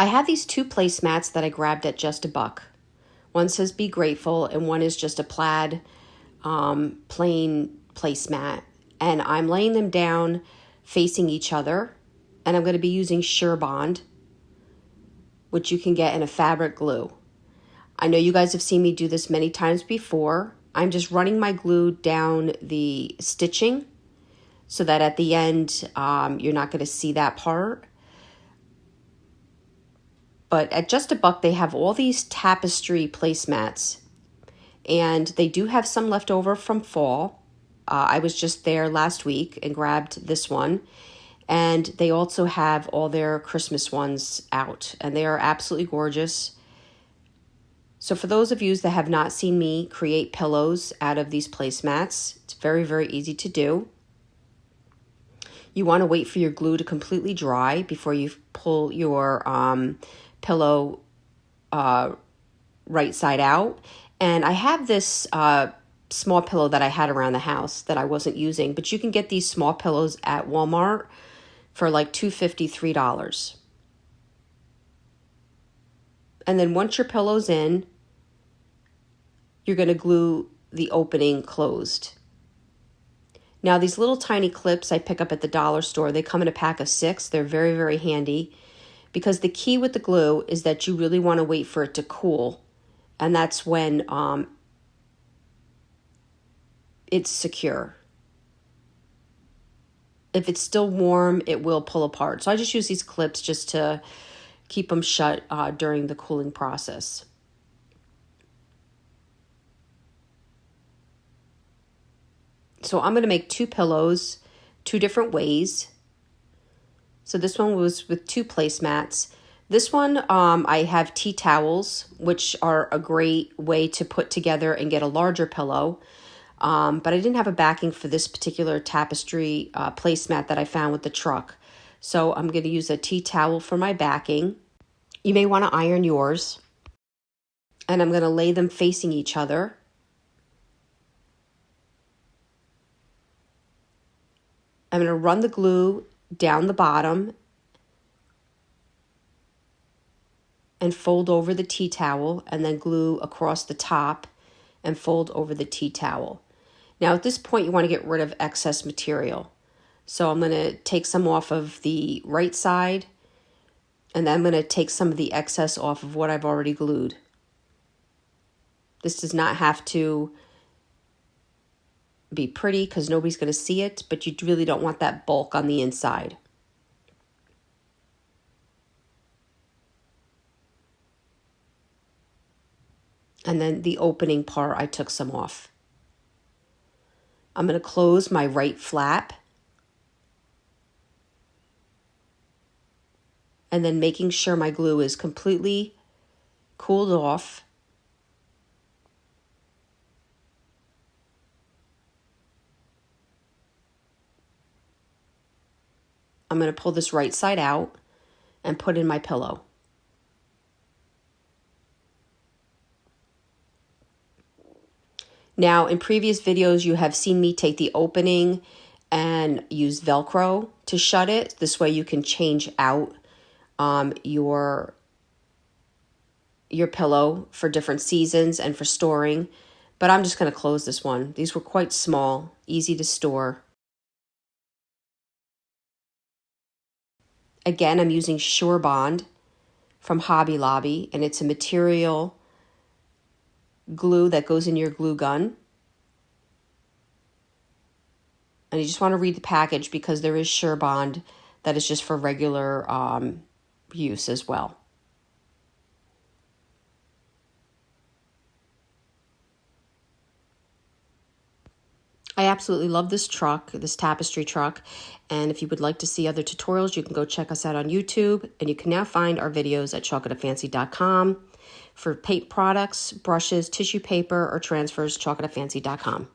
I have these two placemats that I grabbed at just $1. One says Be Grateful, and one is just a plaid plain placemat. And I'm laying them down facing each other, and I'm going to be using Sure Bond, which you can get in a fabric glue. I know you guys have seen me do this many times before. I'm just running my glue down the stitching so that at the end you're not going to see that part. But at just $1, they have all these Tapestry placemats, and they do have some left over from fall. I was just there last week and grabbed this one, and they also have all their Christmas ones out, and they are absolutely gorgeous. So for those of you that have not seen me create pillows out of these placemats, it's very, very easy to do. You want to wait for your glue to completely dry before you pull your pillow right side out. And I have this small pillow that I had around the house that I wasn't using, but you can get these small pillows at Walmart for like $2.50, $3. And then once your pillow's in, you're going to glue the opening closed. Now these little tiny clips I pick up at the dollar store, they come in a pack of 6. They're very, very handy, because the key with the glue is that you really want to wait for it to cool. And that's when it's secure. If it's still warm, it will pull apart. So I just use these clips just to keep them shut during the cooling process. So I'm going to make 2 pillows 2 different ways. So this one was with 2 placemats. This one, I have tea towels, which are a great way to put together and get a larger pillow. But I didn't have a backing for this particular Tapestry placemat that I found with the truck. So I'm going to use a tea towel for my backing. You may want to iron yours. And I'm going to lay them facing each other. I'm going to run the glue down the bottom and fold over the tea towel, and then glue across the top and fold over the tea towel. Now at this point you want to get rid of excess material. So I'm going to take some off of the right side, and then I'm going to take some of the excess off of what I've already glued. This does not have to be pretty because nobody's going to see it, but you really don't want that bulk on the inside. And then the opening part, I took some off. I'm going to close my right flap. And then making sure my glue is completely cooled off. I'm going to pull this right side out and put in my pillow. Now, in previous videos, you have seen me take the opening and use velcro to shut it. This way you can change out your pillow for different seasons and for storing. But I'm just going to close this one. These were quite small, easy to store. Again, I'm using Sure Bond from Hobby Lobby, and it's a material glue that goes in your glue gun. And you just want to read the package because there is Sure Bond that is just for regular use as well. I absolutely love this truck, this Tapestry truck. And if you would like to see other tutorials, you can go check us out on YouTube. And you can now find our videos at chalkatafancy.com. For paint products, brushes, tissue paper, or transfers, chalkatafancy.com.